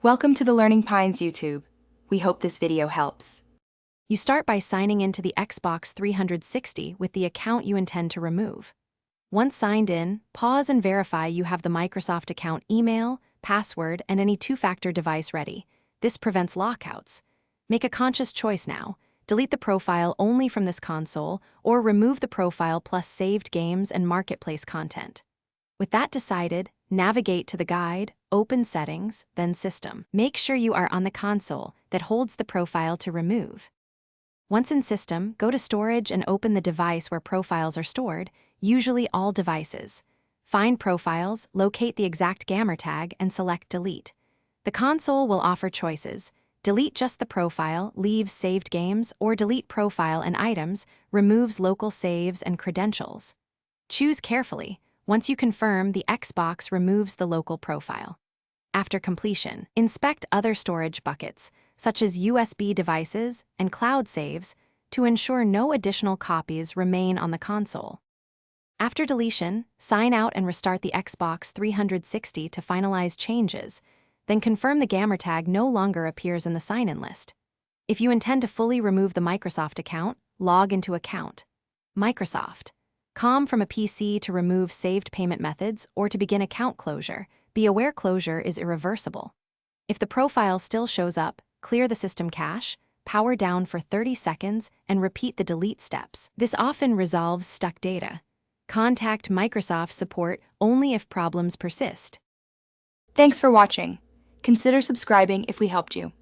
Welcome to the Learning Pines YouTube. We hope this video helps. You start by signing into the Xbox 360 with the account you intend to remove. Once signed in, pause and verify you have the Microsoft account email, password, and any two-factor device ready. This prevents lockouts. Make a conscious choice now. Delete the profile only from this console, or remove the profile plus saved games and marketplace content. With that decided, navigate to the guide, open Settings, then System. Make sure you are on the console that holds the profile to remove. Once in System, go to Storage and open the device where profiles are stored, usually all devices. Find Profiles, locate the exact gamer tag, and select Delete. The console will offer choices. Delete just the profile, leaves saved games, or delete profile and items, removes local saves and credentials. Choose carefully. Once you confirm, the Xbox removes the local profile. After completion, inspect other storage buckets, such as USB devices and cloud saves, to ensure no additional copies remain on the console. After deletion, sign out and restart the Xbox 360 to finalize changes, then confirm the gamer tag no longer appears in the sign-in list. If you intend to fully remove the Microsoft account, log into Account. Microsoft. Com from a PC to remove saved payment methods or to begin account closure. Be aware closure is irreversible. If the profile still shows up, clear the system cache, power down for 30 seconds, and repeat the delete steps. This often resolves stuck data. Contact Microsoft support only if problems persist. Thanks for watching. Consider subscribing if we helped you.